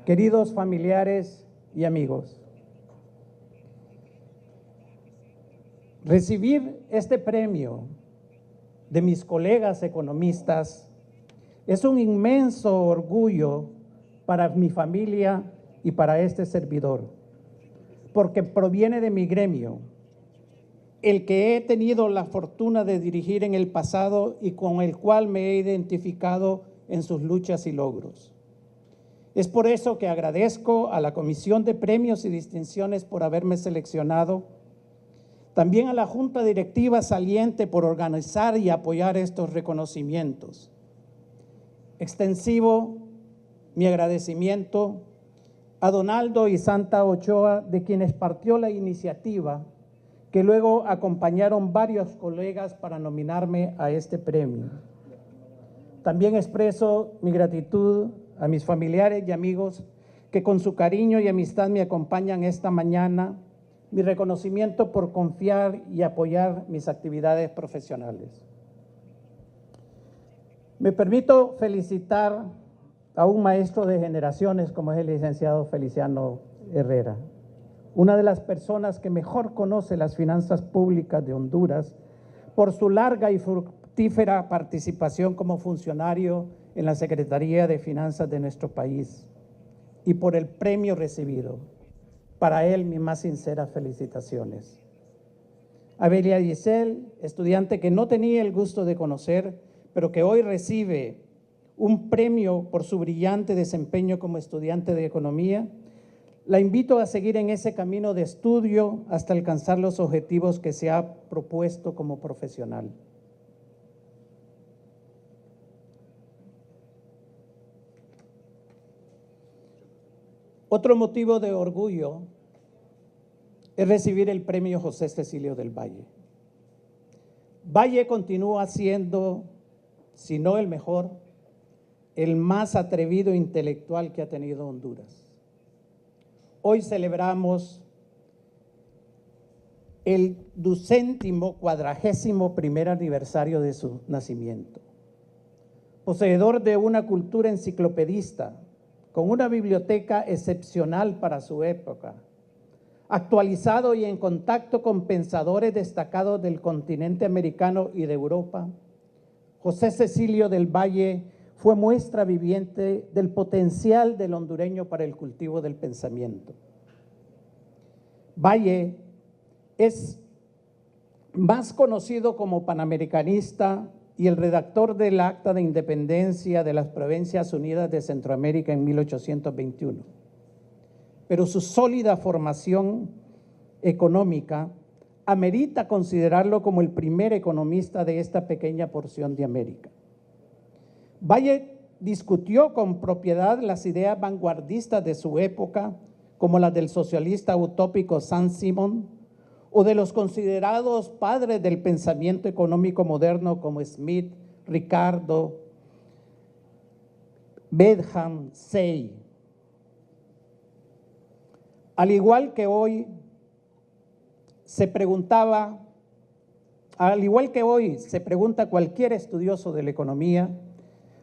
Queridos familiares y amigos, recibir este premio de mis colegas economistas es un inmenso orgullo para mi familia y para este servidor, porque proviene de mi gremio, el que he tenido la fortuna de dirigir en el pasado y con el cual me he identificado en sus luchas y logros. Es por eso que agradezco a la Comisión de Premios y Distinciones por haberme seleccionado, también a la Junta Directiva saliente por organizar y apoyar estos reconocimientos. Extensivo mi agradecimiento a Donaldo y Santa Ochoa, de quienes partió la iniciativa, que luego acompañaron varios colegas para nominarme a este premio. También expreso mi gratitud a mis familiares y amigos que con su cariño y amistad me acompañan esta mañana, mi reconocimiento por confiar y apoyar mis actividades profesionales. Me permito felicitar a un maestro de generaciones como es el licenciado Feliciano Herrera, una de las personas que mejor conoce las finanzas públicas de Honduras por su larga y fructífera participación como funcionario en la Secretaría de Finanzas de nuestro país y por el premio recibido. Para él, mis más sinceras felicitaciones. A Belia Giselle, estudiante que no tenía el gusto de conocer, pero que hoy recibe un premio por su brillante desempeño como estudiante de economía, la invito a seguir en ese camino de estudio hasta alcanzar los objetivos que se ha propuesto como profesional. Otro motivo de orgullo es recibir el premio José Cecilio del Valle. Valle continúa siendo, si no el mejor, el más atrevido intelectual que ha tenido Honduras. Hoy celebramos el 241º aniversario de su nacimiento. Poseedor de una cultura enciclopedista, con una biblioteca excepcional para su época, actualizado y en contacto con pensadores destacados del continente americano y de Europa, José Cecilio del Valle fue muestra viviente del potencial del hondureño para el cultivo del pensamiento. Valle es más conocido como panamericanista y el redactor del Acta de Independencia de las Provincias Unidas de Centroamérica en 1821. Pero su sólida formación económica amerita considerarlo como el primer economista de esta pequeña porción de América. Valle discutió con propiedad las ideas vanguardistas de su época, como las del socialista utópico Saint-Simon, o de los considerados padres del pensamiento económico moderno como Smith, Ricardo, Bentham, Say. Al igual que hoy se pregunta cualquier estudioso de la economía,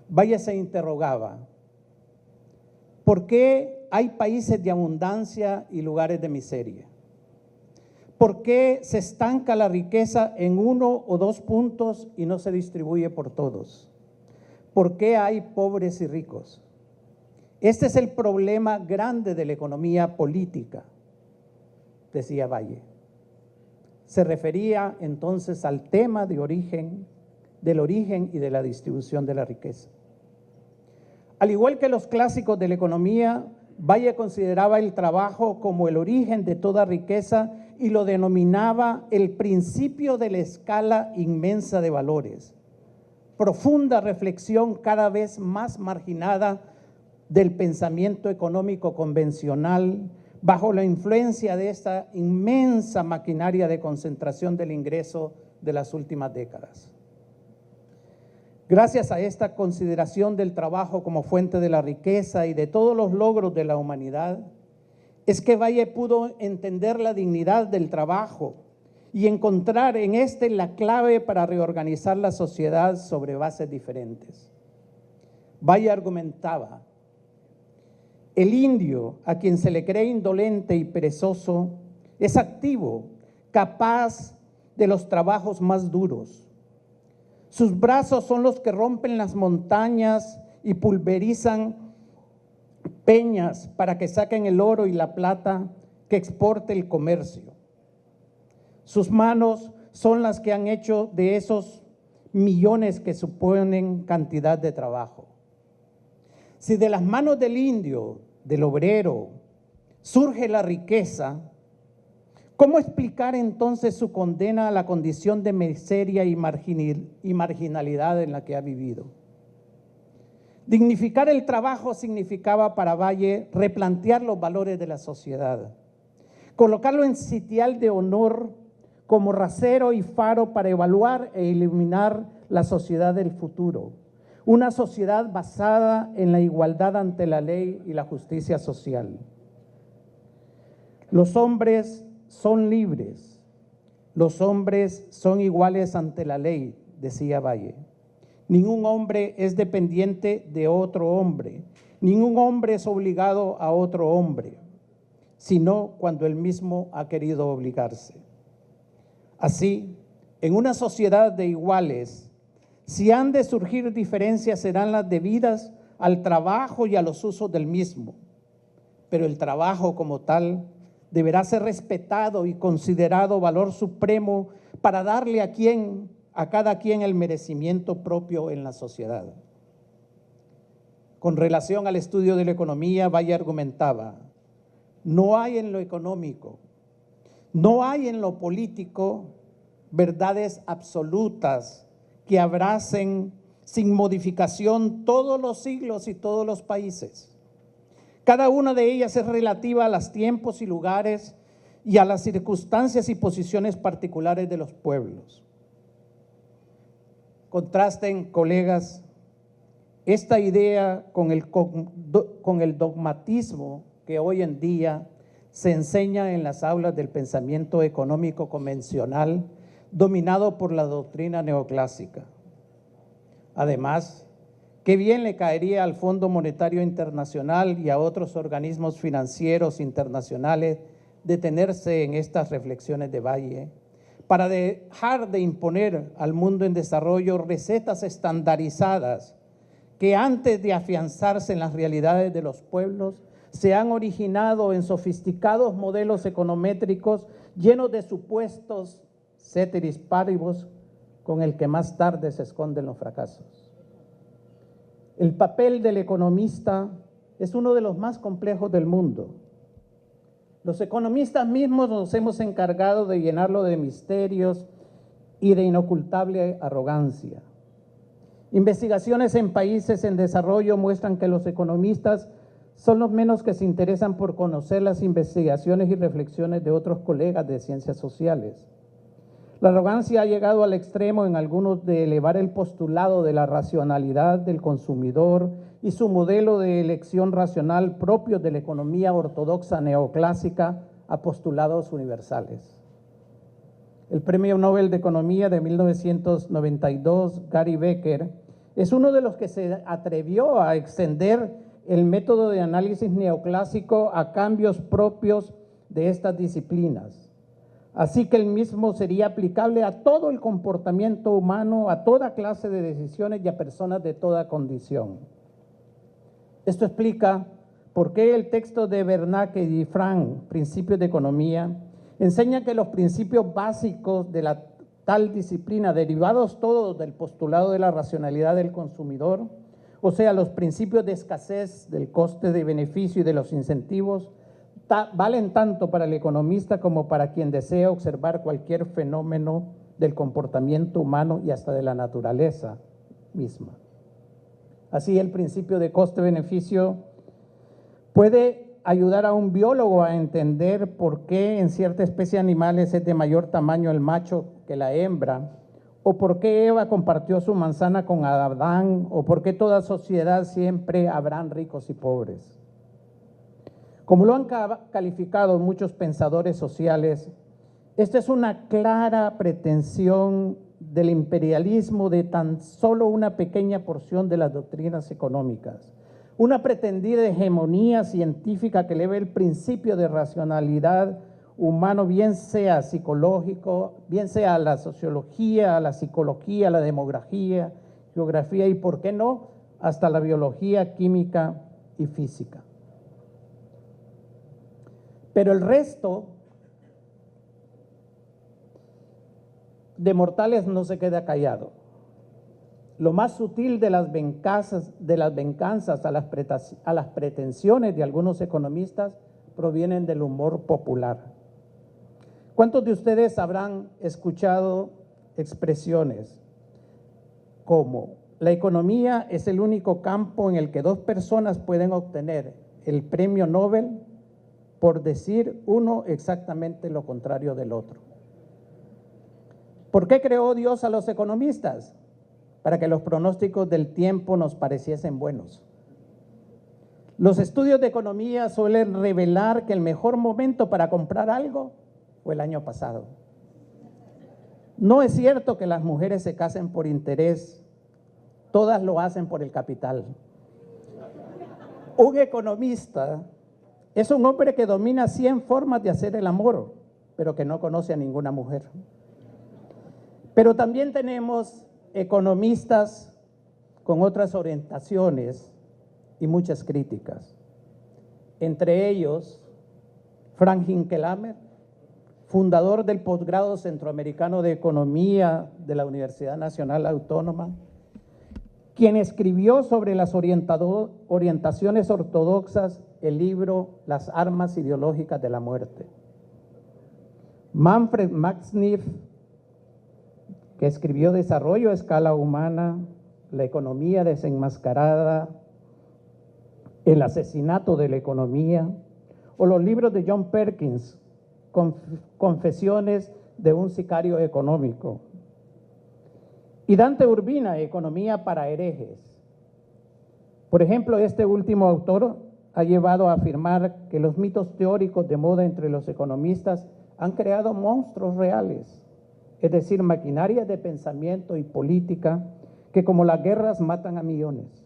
Valle se interrogaba: ¿por qué hay países de abundancia y lugares de miseria? ¿Por qué se estanca la riqueza en uno o dos puntos y no se distribuye por todos? ¿Por qué hay pobres y ricos? Este es el problema grande de la economía política, decía Valle. Se refería entonces al tema del origen y de la distribución de la riqueza. Al igual que los clásicos de la economía, Valle consideraba el trabajo como el origen de toda riqueza y lo denominaba el principio de la escala inmensa de valores. Profunda reflexión cada vez más marginada del pensamiento económico convencional bajo la influencia de esta inmensa maquinaria de concentración del ingreso de las últimas décadas. Gracias a esta consideración del trabajo como fuente de la riqueza y de todos los logros de la humanidad, es que Valle pudo entender la dignidad del trabajo y encontrar en este la clave para reorganizar la sociedad sobre bases diferentes. Valle argumentaba: El indio, a quien se le cree indolente y perezoso, es activo, capaz de los trabajos más duros. Sus brazos son los que rompen las montañas y pulverizan peñas para que saquen el oro y la plata que exporte el comercio. Sus manos son las que han hecho de esos millones que suponen cantidad de trabajo. Si de las manos del indio, del obrero, surge la riqueza, ¿cómo explicar entonces su condena a la condición de miseria y marginalidad en la que ha vivido? Dignificar el trabajo significaba para Valle replantear los valores de la sociedad, colocarlo en sitial de honor como rasero y faro para evaluar e iluminar la sociedad del futuro, una sociedad basada en la igualdad ante la ley y la justicia social. Los hombres son libres, los hombres son iguales ante la ley, decía Valle. Ningún hombre es dependiente de otro hombre, ningún hombre es obligado a otro hombre, sino cuando él mismo ha querido obligarse. Así, en una sociedad de iguales, si han de surgir diferencias, serán las debidas al trabajo y a los usos del mismo, pero el trabajo como tal deberá ser respetado y considerado valor supremo para darle a cada quien el merecimiento propio en la sociedad. Con relación al estudio de la economía, Valle argumentaba, no hay en lo económico, no hay en lo político verdades absolutas que abracen sin modificación todos los siglos y todos los países. Cada una de ellas es relativa a los tiempos y lugares y a las circunstancias y posiciones particulares de los pueblos. Contrasten, colegas, esta idea con el dogmatismo que hoy en día se enseña en las aulas del pensamiento económico convencional dominado por la doctrina neoclásica. Además, qué bien le caería al Fondo Monetario Internacional y a otros organismos financieros internacionales detenerse en estas reflexiones de Valle para dejar de imponer al mundo en desarrollo recetas estandarizadas que antes de afianzarse en las realidades de los pueblos se han originado en sofisticados modelos econométricos llenos de supuestos ceteris paribus con el que más tarde se esconden los fracasos. El papel del economista es uno de los más complejos del mundo. Los economistas mismos nos hemos encargado de llenarlo de misterios y de inocultable arrogancia. Investigaciones en países en desarrollo muestran que los economistas son los menos que se interesan por conocer las investigaciones y reflexiones de otros colegas de ciencias sociales. La arrogancia ha llegado al extremo en algunos de elevar el postulado de la racionalidad del consumidor y su modelo de elección racional propio de la economía ortodoxa neoclásica a postulados universales. El Premio Nobel de Economía de 1992, Gary Becker, es uno de los que se atrevió a extender el método de análisis neoclásico a cambios propios de estas disciplinas. Así que el mismo sería aplicable a todo el comportamiento humano, a toda clase de decisiones y a personas de toda condición. Esto explica por qué el texto de Bernanke y Frank, Principios de Economía, enseña que los principios básicos de la tal disciplina, derivados todos del postulado de la racionalidad del consumidor, o sea, los principios de escasez, del coste de beneficio y de los incentivos, valen tanto para el economista como para quien desea observar cualquier fenómeno del comportamiento humano y hasta de la naturaleza misma. Así, el principio de coste-beneficio puede ayudar a un biólogo a entender por qué en cierta especie de animales es de mayor tamaño el macho que la hembra, o por qué Eva compartió su manzana con Adán, o por qué toda sociedad siempre habrán ricos y pobres. Como lo han calificado muchos pensadores sociales, esta es una clara pretensión del imperialismo de tan solo una pequeña porción de las doctrinas económicas, una pretendida hegemonía científica que eleve el principio de racionalidad humano, bien sea psicológico, bien sea la sociología, la psicología, la demografía, geografía y, ¿por qué no?, hasta la biología, química y física. Pero el resto de mortales no se queda callado. Lo más sutil de las venganzas a las pretensiones de algunos economistas provienen del humor popular. ¿Cuántos de ustedes habrán escuchado expresiones como la economía es el único campo en el que dos personas pueden obtener el premio Nobel por decir uno exactamente lo contrario del otro? ¿Por qué creó Dios a los economistas? Para que los pronósticos del tiempo nos pareciesen buenos. Los estudios de economía suelen revelar que el mejor momento para comprar algo fue el año pasado. No es cierto que las mujeres se casen por interés, todas lo hacen por el capital. Un economista es un hombre que domina 100 formas de hacer el amor, pero que no conoce a ninguna mujer. Pero también tenemos economistas con otras orientaciones y muchas críticas. Entre ellos, Frank Hinkelamer, fundador del posgrado centroamericano de Economía de la Universidad Nacional Autónoma, quien escribió sobre las orientaciones ortodoxas el libro Las armas ideológicas de la muerte. Manfred Max Neff, que escribió Desarrollo a escala humana, La economía desenmascarada, El asesinato de la economía, o los libros de John Perkins, Confesiones de un sicario económico, y Dante Urbina, Economía para herejes. Por ejemplo, este último autor ha llevado a afirmar que los mitos teóricos de moda entre los economistas han creado monstruos reales, es decir, maquinarias de pensamiento y política que, como las guerras, matan a millones.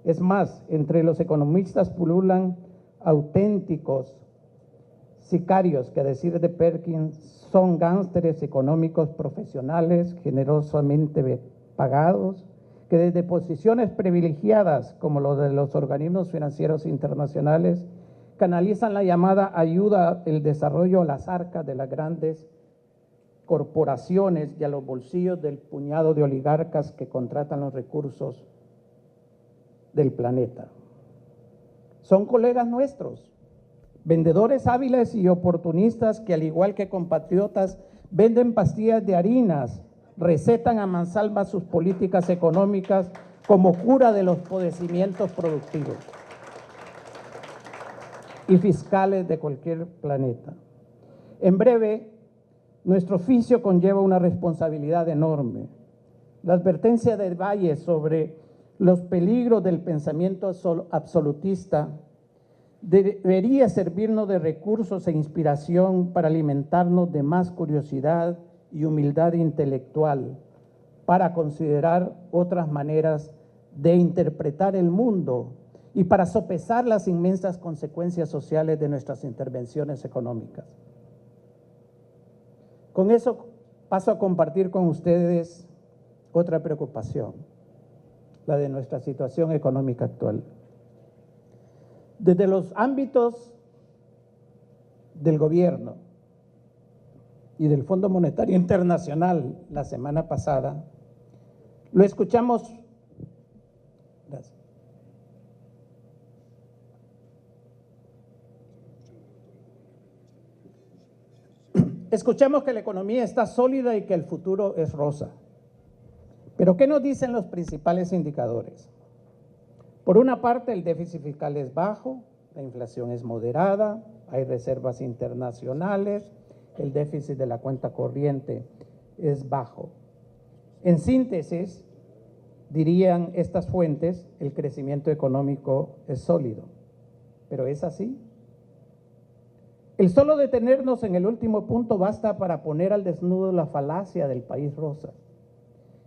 Es más, entre los economistas pululan auténticos sicarios que, a decir de Perkins, son gánsteres económicos profesionales generosamente pagados, que desde posiciones privilegiadas como lo de los organismos financieros internacionales canalizan la llamada ayuda al desarrollo a las arcas de las grandes corporaciones y a los bolsillos del puñado de oligarcas que contratan los recursos del planeta. Son colegas nuestros, vendedores hábiles y oportunistas que, al igual que compatriotas, venden pastillas de harinas, recetan a mansalva sus políticas económicas como cura de los padecimientos productivos y fiscales de cualquier planeta. En breve, nuestro oficio conlleva una responsabilidad enorme. La advertencia del Valle sobre los peligros del pensamiento absolutista debería servirnos de recursos e inspiración para alimentarnos de más curiosidad y humildad intelectual, para considerar otras maneras de interpretar el mundo y para sopesar las inmensas consecuencias sociales de nuestras intervenciones económicas. Con eso paso a compartir con ustedes otra preocupación, la de nuestra situación económica actual. Desde los ámbitos del gobierno y del Fondo Monetario Internacional la semana pasada, lo escuchamos. Gracias. Escuchamos que la economía está sólida y que el futuro es rosa. Pero ¿qué nos dicen los principales indicadores? Por una parte, el déficit fiscal es bajo, la inflación es moderada, hay reservas internacionales, el déficit de la cuenta corriente es bajo. En síntesis, dirían estas fuentes, el crecimiento económico es sólido. ¿Pero es así? El solo detenernos en el último punto basta para poner al desnudo la falacia del país rosa.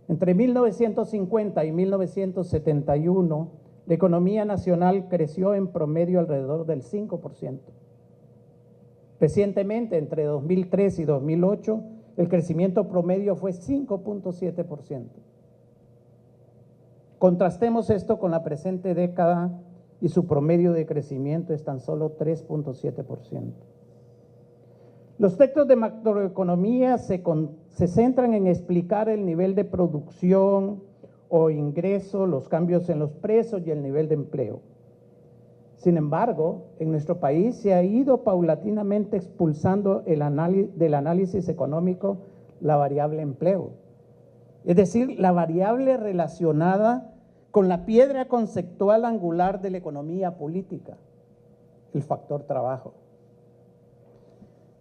Entre 1950 y 1971, La economía nacional creció en promedio alrededor del 5%. Recientemente, entre 2003 y 2008, el crecimiento promedio fue 5.7%. Contrastemos esto con la presente década y su promedio de crecimiento es tan solo 3.7%. Los textos de macroeconomía se centran en explicar el nivel de producción o ingreso, los cambios en los precios y el nivel de empleo. Sin embargo, en nuestro país se ha ido paulatinamente expulsando del análisis económico la variable empleo, es decir, la variable relacionada con la piedra conceptual angular de la economía política, el factor trabajo.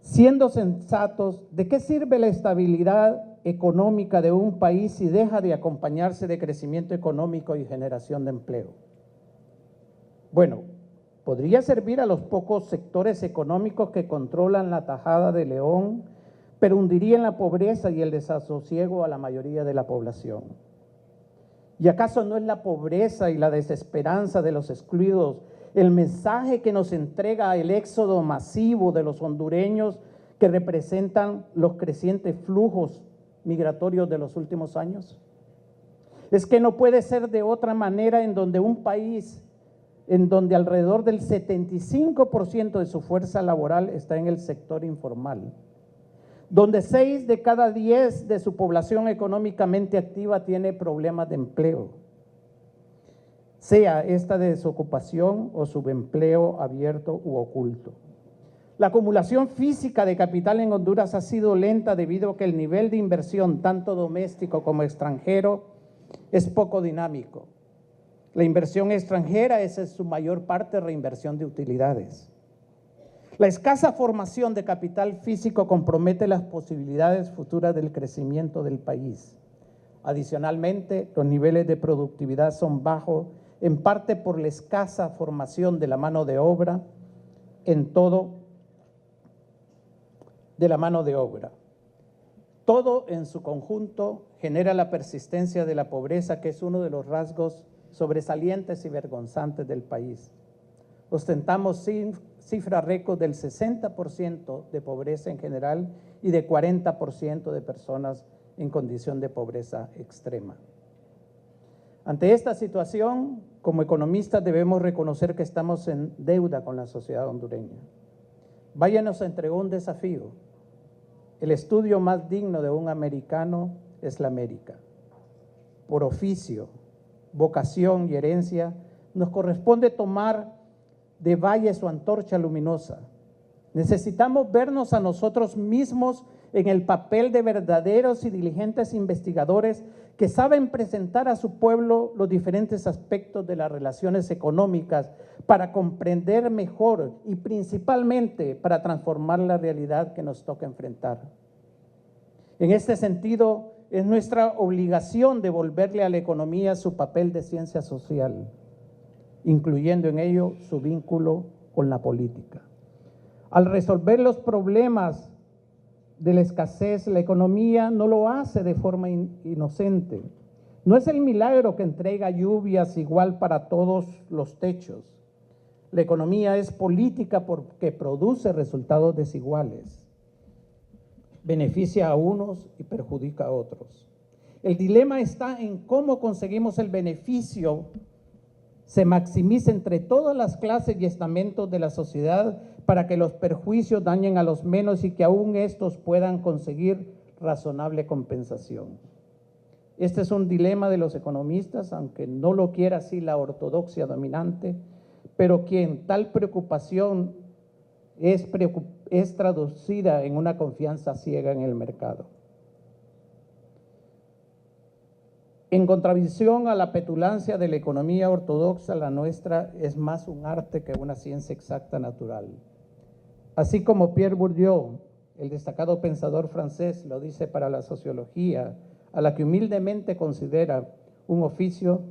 Siendo sensatos, ¿de qué sirve la estabilidad económica de un país si deja de acompañarse de crecimiento económico y generación de empleo? Bueno, podría servir a los pocos sectores económicos que controlan la tajada de León, pero hundiría en la pobreza y el desasosiego a la mayoría de la población. ¿Y acaso no es la pobreza y la desesperanza de los excluidos el mensaje que nos entrega el éxodo masivo de los hondureños que representan los crecientes flujos migratorios de los últimos años? Es que no puede ser de otra manera en donde un país en donde alrededor del 75% de su fuerza laboral está en el sector informal, donde 6 de cada 10 de su población económicamente activa tiene problemas de empleo, sea esta de desocupación o subempleo abierto u oculto. La acumulación física de capital en Honduras ha sido lenta debido a que el nivel de inversión, tanto doméstico como extranjero, es poco dinámico. La inversión extranjera es en su mayor parte reinversión de utilidades. La escasa formación de capital físico compromete las posibilidades futuras del crecimiento del país. Adicionalmente, los niveles de productividad son bajos, en parte por la escasa formación de la mano de obra, Todo en su conjunto genera la persistencia de la pobreza, que es uno de los rasgos sobresalientes y vergonzantes del país. Ostentamos cifras récord del 60% de pobreza en general y de 40% de personas en condición de pobreza extrema. Ante esta situación, como economistas debemos reconocer que estamos en deuda con la sociedad hondureña. Vaya nos entregó un desafío. El estudio más digno de un americano es la América. Por oficio, vocación y herencia, nos corresponde tomar de valle su antorcha luminosa. Necesitamos vernos a nosotros mismos en el papel de verdaderos y diligentes investigadores que saben presentar a su pueblo los diferentes aspectos de las relaciones económicas para comprender mejor y principalmente para transformar la realidad que nos toca enfrentar. En este sentido, es nuestra obligación devolverle a la economía su papel de ciencia social, incluyendo en ello su vínculo con la política. Al resolver los problemas de la escasez, la economía no lo hace de forma inocente. No es el milagro que entrega lluvias igual para todos los techos. La economía es política porque produce resultados desiguales. Beneficia a unos y perjudica a otros. El dilema está en cómo conseguimos el beneficio se maximice entre todas las clases y estamentos de la sociedad para que los perjuicios dañen a los menos y que aún estos puedan conseguir razonable compensación. Este es un dilema de los economistas, aunque no lo quiera así la ortodoxia dominante, pero quien tal preocupación es traducida en una confianza ciega en el mercado. En contradicción a la petulancia de la economía ortodoxa, la nuestra es más un arte que una ciencia exacta natural. Así como Pierre Bourdieu, el destacado pensador francés, lo dice para la sociología, a la que humildemente considera un oficio,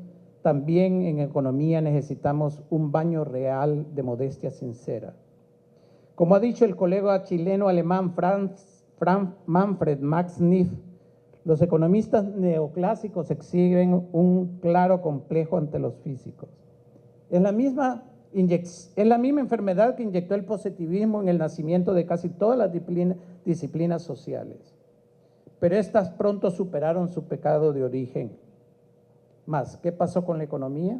también en economía necesitamos un baño real de modestia sincera. Como ha dicho el colega chileno-alemán Manfred Max Neff, los economistas neoclásicos exhiben un claro complejo ante los físicos. Es la misma enfermedad que inyectó el positivismo en el nacimiento de casi todas las disciplinas sociales. Pero estas pronto superaron su pecado de origen. Más, ¿qué pasó con la economía?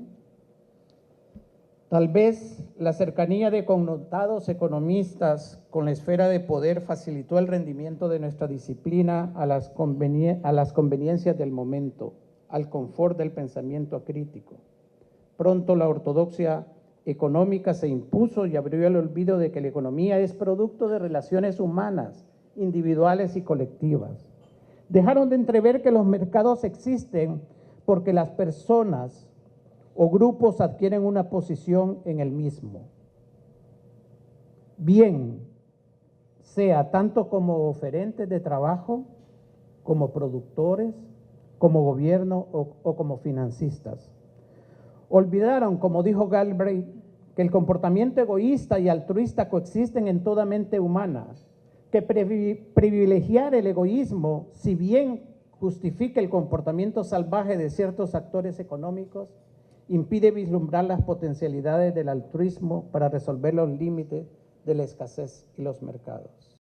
Tal vez la cercanía de connotados economistas con la esfera de poder facilitó el rendimiento de nuestra disciplina a las conveniencias del momento, al confort del pensamiento crítico. Pronto la ortodoxia económica se impuso y abrió el olvido de que la economía es producto de relaciones humanas, individuales y colectivas. Dejaron de entrever que los mercados existen porque las personas o grupos adquieren una posición en el mismo. Bien, sea tanto como oferentes de trabajo, como productores, como gobierno o como financistas. Olvidaron, como dijo Galbraith, que el comportamiento egoísta y altruista coexisten en toda mente humana, que privilegiar el egoísmo, si bien justifica el comportamiento salvaje de ciertos actores económicos, impide vislumbrar las potencialidades del altruismo para resolver los límites de la escasez y los mercados.